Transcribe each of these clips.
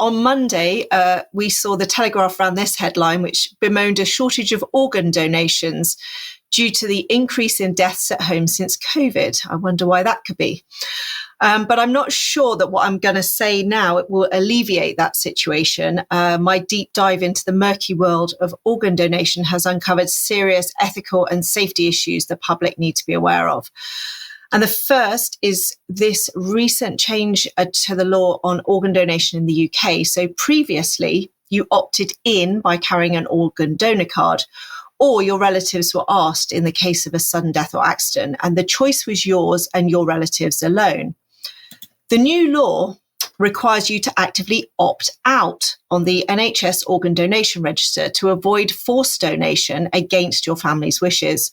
on Monday, we saw the Telegraph ran this headline, which bemoaned a shortage of organ donations due to the increase in deaths at home since COVID. I wonder why that could be. But I'm not sure that what I'm going to say now it will alleviate that situation. My deep dive into the murky world of organ donation has uncovered serious ethical and safety issues the public need to be aware of. And the first is this recent change to the law on organ donation in the UK. So previously, you opted in by carrying an organ donor card, or your relatives were asked in the case of a sudden death or accident, and the choice was yours and your relatives alone. The new law requires you to actively opt out on the NHS organ donation register to avoid forced donation against your family's wishes.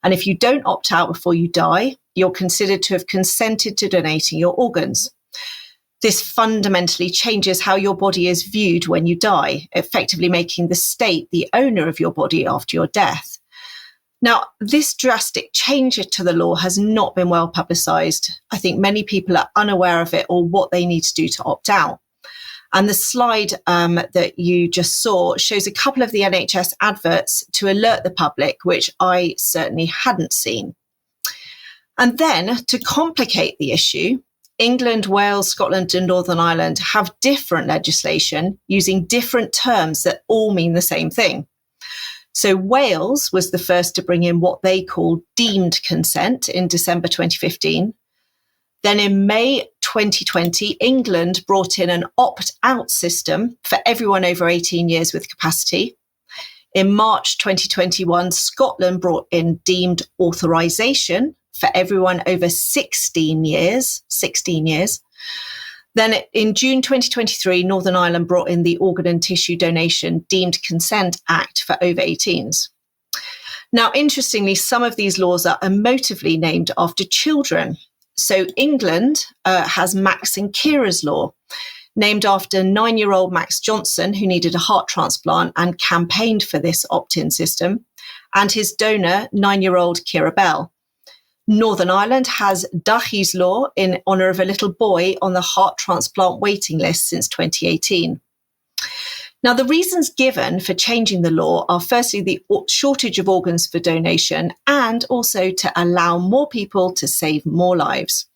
And if you don't opt out before you die, you're considered to have consented to donating your organs. This fundamentally changes how your body is viewed when you die, effectively making the state the owner of your body after your death. Now, this drastic change to the law has not been well publicised. I think many people are unaware of it or what they need to do to opt out. And the slide that you just saw shows a couple of the NHS adverts to alert the public, which I certainly hadn't seen. And then, to complicate the issue, England, Wales, Scotland and Northern Ireland have different legislation using different terms that all mean the same thing. So Wales was the first to bring in what they call deemed consent in December 2015. Then in May 2020, England brought in an opt-out system for everyone over 18 years with capacity. In March 2021, Scotland brought in deemed authorisation for everyone over 16 years. Then in June 2023, Northern Ireland brought in the Organ and Tissue Donation Deemed Consent Act for over 18s. Now, interestingly, some of these laws are emotively named after children. So England has Max and Kira's law, named after 9-year-old Max Johnson, who needed a heart transplant and campaigned for this opt-in system, and his donor, 9-year-old Kira Bell. Northern Ireland has Dahi's law in honour of a little boy on the heart transplant waiting list since 2018. Now, the reasons given for changing the law are firstly the shortage of organs for donation and also to allow more people to save more lives.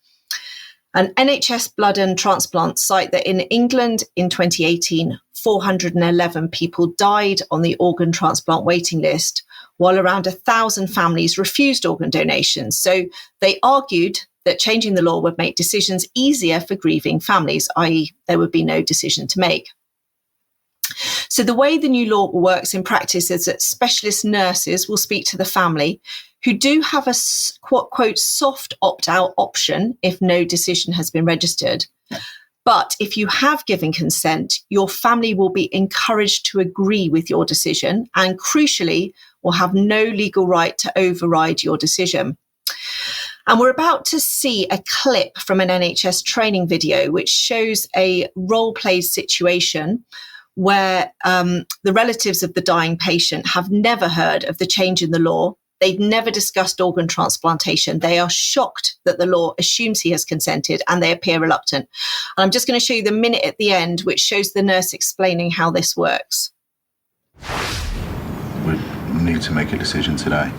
An NHS blood and transplant cite that in England in 2018, 411 people died on the organ transplant waiting list, while around 1,000 families refused organ donations. So they argued that changing the law would make decisions easier for grieving families, i.e. there would be no decision to make. So the way the new law works in practice is that specialist nurses will speak to the family who do have a quote soft opt-out option if no decision has been registered. But if you have given consent, your family will be encouraged to agree with your decision and crucially will have no legal right to override your decision. And we're about to see a clip from an NHS training video which shows a role-played situation where the relatives of the dying patient have never heard of the change in the law. They'd never discussed organ transplantation. They are shocked that the law assumes he has consented and they appear reluctant. And I'm just going to show you the minute at the end, which shows the nurse explaining how this works. We need to make a decision today.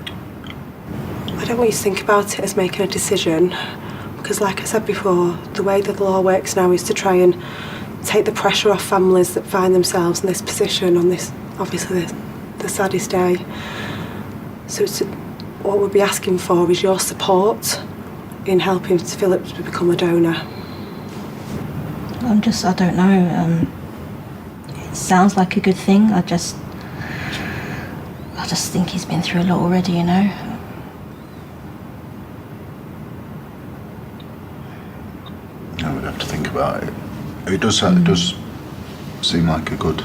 I don't want you to think about it as making a decision, because like I said before, the way that the law works now is to try and take the pressure off families that find themselves in this position on this, obviously, the saddest day. So what we'll be asking for is your support in helping Philip to become a donor. I don't know. It sounds like a good thing. I just think he's been through a lot already, you know. I would have to think about it. It does seem like a good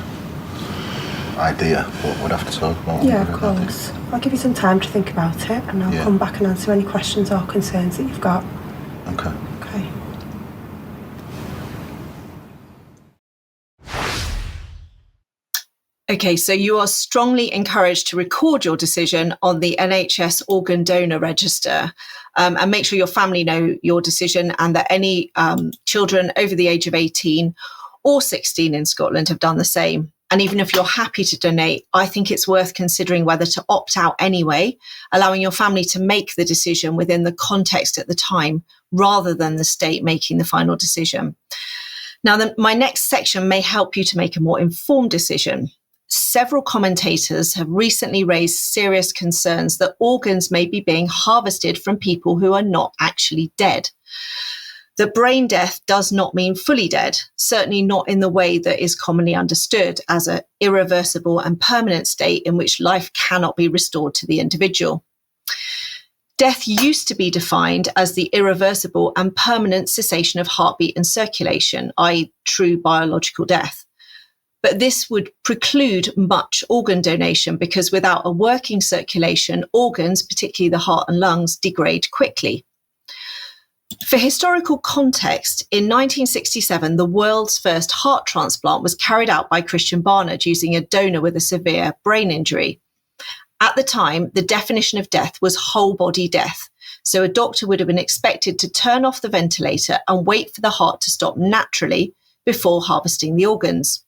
idea, but we'd have to talk about it. Yeah, of course. I'll give you some time to think about it and I'll come back and answer any questions or concerns that you've got. Okay. Okay. Okay, so you are strongly encouraged to record your decision on the NHS organ donor register and make sure your family know your decision and that any children over the age of 18 or 16 in Scotland have done the same. And even if you're happy to donate, I think it's worth considering whether to opt out anyway, allowing your family to make the decision within the context at the time, rather than the state making the final decision. Now, my next section may help you to make a more informed decision. Several commentators have recently raised serious concerns that organs may be being harvested from people who are not actually dead. That brain death does not mean fully dead, certainly not in the way that is commonly understood as an irreversible and permanent state in which life cannot be restored to the individual. Death used to be defined as the irreversible and permanent cessation of heartbeat and circulation, i.e. true biological death. But this would preclude much organ donation because without a working circulation, organs, particularly the heart and lungs, degrade quickly. For historical context, in 1967, the world's first heart transplant was carried out by Christian Barnard using a donor with a severe brain injury. At the time, the definition of death was whole body death. So a doctor would have been expected to turn off the ventilator and wait for the heart to stop naturally before harvesting the organs.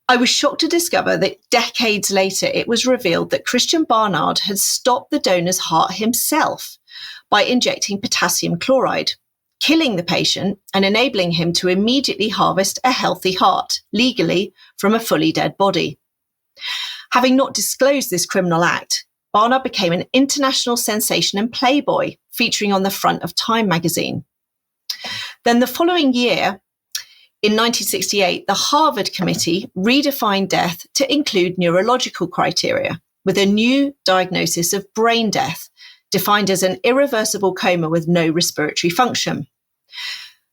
I was shocked to discover that decades later, it was revealed that Christian Barnard had stopped the donor's heart himself by injecting potassium chloride, killing the patient and enabling him to immediately harvest a healthy heart legally from a fully dead body. Having not disclosed this criminal act, Barnard became an international sensation and Playboy, featuring on the front of Time magazine. Then the following year, in 1968, the Harvard Committee redefined death to include neurological criteria, with a new diagnosis of brain death, defined as an irreversible coma with no respiratory function.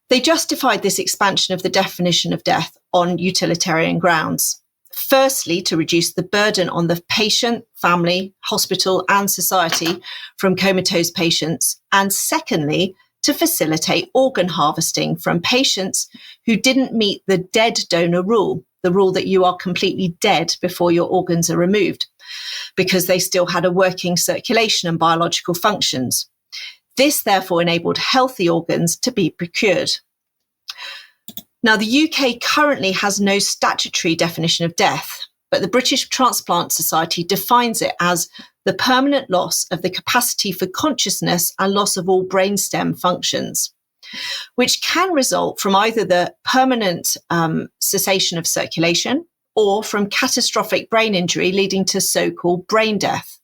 They justified this expansion of the definition of death on utilitarian grounds. Firstly, to reduce the burden on the patient, family, hospital, and society from comatose patients. And secondly, to facilitate organ harvesting from patients who didn't meet the dead donor rule, the rule that you are completely dead before your organs are removed, because they still had a working circulation and biological functions. This therefore enabled healthy organs to be procured. Now, the UK currently has no statutory definition of death, but the British Transplant Society defines it as the permanent loss of the capacity for consciousness and loss of all brainstem functions, which can result from either the permanent cessation of circulation or from catastrophic brain injury leading to so-called brain death.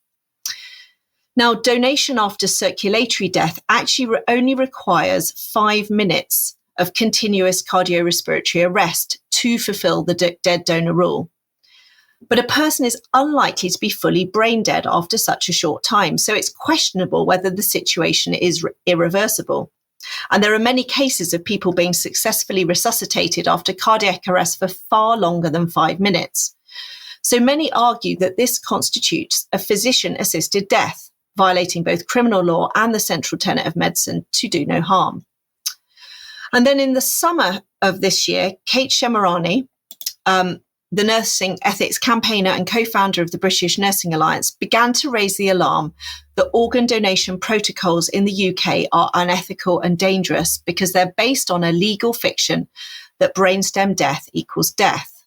Now, donation after circulatory death actually only requires 5 minutes of continuous cardiorespiratory arrest to fulfill the dead donor rule. But a person is unlikely to be fully brain dead after such a short time, so it's questionable whether the situation is irreversible. And there are many cases of people being successfully resuscitated after cardiac arrest for far longer than 5 minutes. So many argue that this constitutes a physician-assisted death, violating both criminal law and the central tenet of medicine to do no harm. And then in the summer of this year, Kate Shemirani, the nursing ethics campaigner and co-founder of the British Nursing Alliance, began to raise the alarm that organ donation protocols in the UK are unethical and dangerous because they're based on a legal fiction that brainstem death equals death.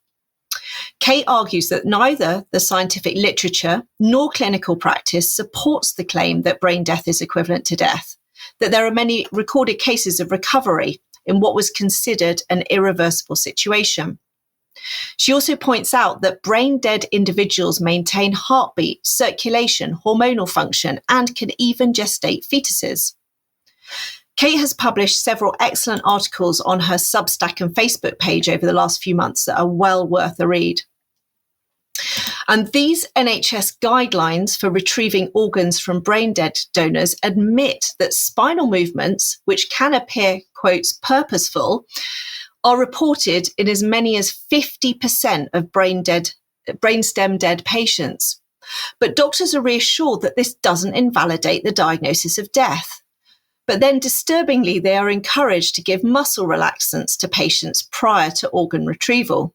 Kate argues that neither the scientific literature nor clinical practice supports the claim that brain death is equivalent to death, that there are many recorded cases of recovery in what was considered an irreversible situation. She also points out that brain-dead individuals maintain heartbeat, circulation, hormonal function, and can even gestate fetuses. Kate has published several excellent articles on her Substack and Facebook page over the last few months that are well worth a read. And these NHS guidelines for retrieving organs from brain-dead donors admit that spinal movements, which can appear, quotes, purposeful, are reported in as many as 50% of brainstem dead patients. But doctors are reassured that this doesn't invalidate the diagnosis of death. But then, disturbingly, they are encouraged to give muscle relaxants to patients prior to organ retrieval.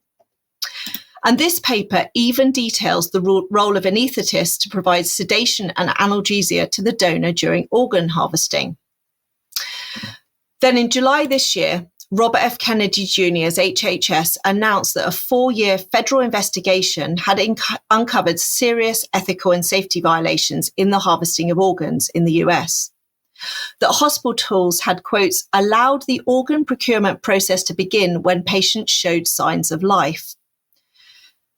And this paper even details the role of anaesthetists to provide sedation and analgesia to the donor during organ harvesting. Then in July this year, Robert F. Kennedy Jr.'s HHS announced that a 4-year federal investigation had uncovered serious ethical and safety violations in the harvesting of organs in the US. That hospitals had, quotes, allowed the organ procurement process to begin when patients showed signs of life.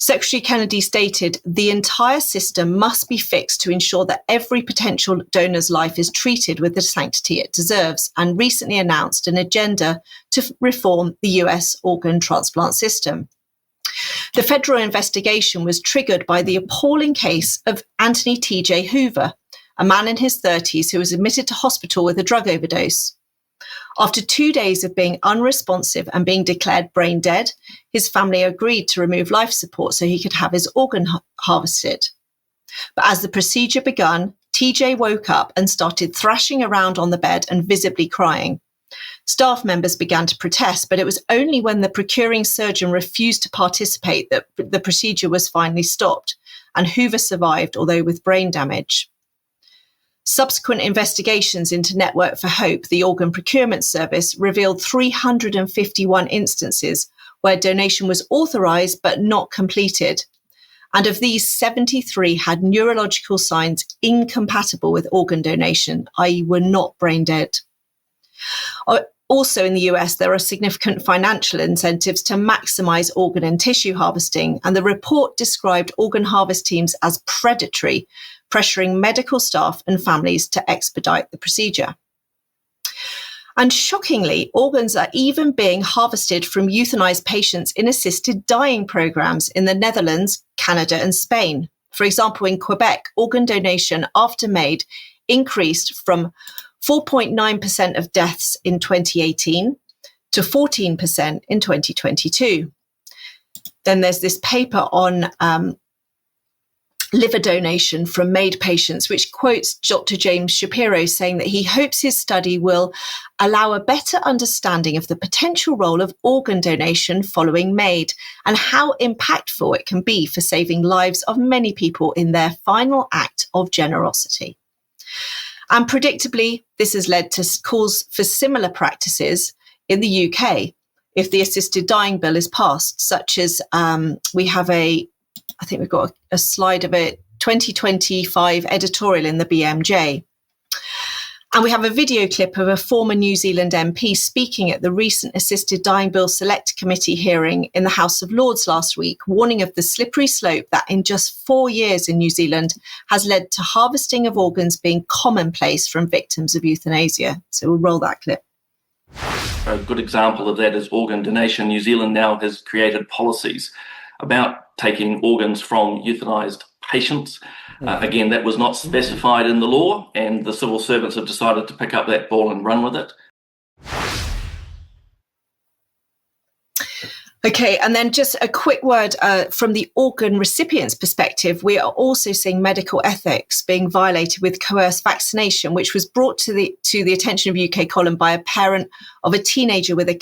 Secretary Kennedy stated, the entire system must be fixed to ensure that every potential donor's life is treated with the sanctity it deserves, and recently announced an agenda to reform the US organ transplant system. The federal investigation was triggered by the appalling case of Anthony T.J. Hoover, a man in his 30s who was admitted to hospital with a drug overdose. After 2 days of being unresponsive and being declared brain dead, his family agreed to remove life support so he could have his organ harvested. But as the procedure began, TJ woke up and started thrashing around on the bed and visibly crying. Staff members began to protest, but it was only when the procuring surgeon refused to participate that the procedure was finally stopped, and Hoover survived, although with brain damage. Subsequent investigations into Network for Hope, the organ procurement service, revealed 351 instances where donation was authorised but not completed. And of these, 73 had neurological signs incompatible with organ donation, i.e. were not brain dead. Also in the US, there are significant financial incentives to maximise organ and tissue harvesting, and the report described organ harvest teams as predatory, pressuring medical staff and families to expedite the procedure. And shockingly, organs are even being harvested from euthanized patients in assisted dying programs in the Netherlands, Canada, and Spain. For example, in Quebec, organ donation after MAID increased from 4.9% of deaths in 2018 to 14% in 2022. Then there's this paper on liver donation from MAID patients, which quotes Dr. James Shapiro saying that he hopes his study will allow a better understanding of the potential role of organ donation following MAID and how impactful it can be for saving lives of many people in their final act of generosity. And predictably, this has led to calls for similar practices in the UK if the assisted dying bill is passed, such as I think we've got a slide of a 2025 editorial in the BMJ. And we have a video clip of a former New Zealand MP speaking at the recent Assisted Dying Bill Select Committee hearing in the House of Lords last week, warning of the slippery slope that in just 4 years in New Zealand has led to harvesting of organs being commonplace from victims of euthanasia. So we'll roll that clip. A good example of that is organ donation. New Zealand now has created policies about taking organs from euthanized patients. Again, that was not specified in the law, and the civil servants have decided to pick up that ball and run with it. Okay, and then just a quick word from the organ recipient's perspective. We are also seeing medical ethics being violated with coerced vaccination, which was brought to the attention of UK Column by a parent of a teenager with a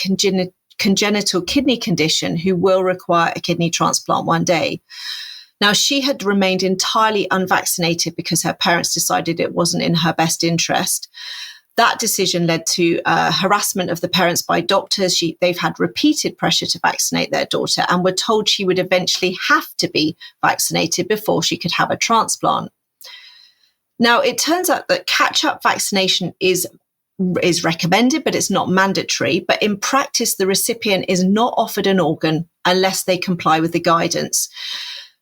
congenital kidney condition who will require a kidney transplant one day. Now, she had remained entirely unvaccinated because her parents decided it wasn't in her best interest. That decision led to harassment of the parents by doctors. They've had repeated pressure to vaccinate their daughter and were told she would eventually have to be vaccinated before she could have a transplant. Now, it turns out that catch-up vaccination is recommended, but it's not mandatory. But in practice, the recipient is not offered an organ unless they comply with the guidance.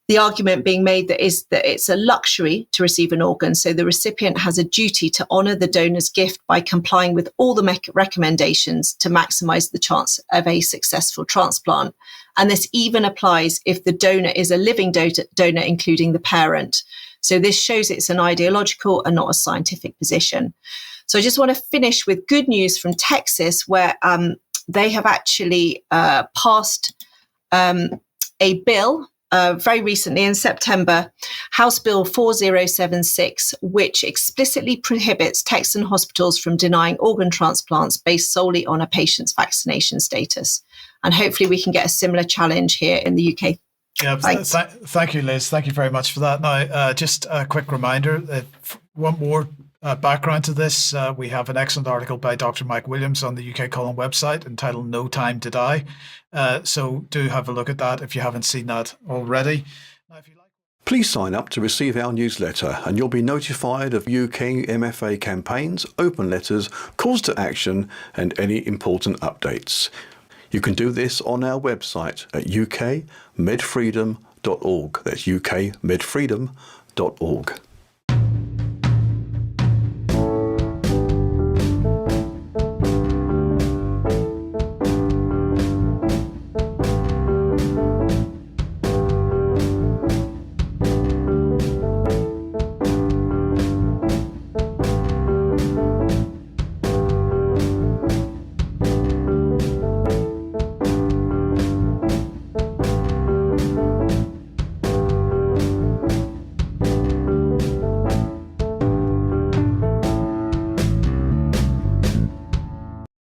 The argument being made that it's a luxury to receive an organ, so the recipient has a duty to honour the donor's gift by complying with all the recommendations to maximise the chance of a successful transplant. And this even applies if the donor is a living donor, including the parent. So this shows it's an ideological and not a scientific position. So I just want to finish with good news from Texas, where they have actually passed a bill very recently in September, House Bill 4076, which explicitly prohibits Texan hospitals from denying organ transplants based solely on a patient's vaccination status. And hopefully we can get a similar challenge here in the UK. Yeah, thank you, Liz. Thank you very much for that. Now, just a quick reminder that one more background to this, we have an excellent article by Dr. Mike Williams on the UK Colon website entitled No Time to Die. So do have a look at that if you haven't seen that already. Now, if you like... Please sign up to receive our newsletter and you'll be notified of UKMFA campaigns, open letters, calls to action and any important updates. You can do this on our website at ukmedfreedom.org. That's ukmedfreedom.org.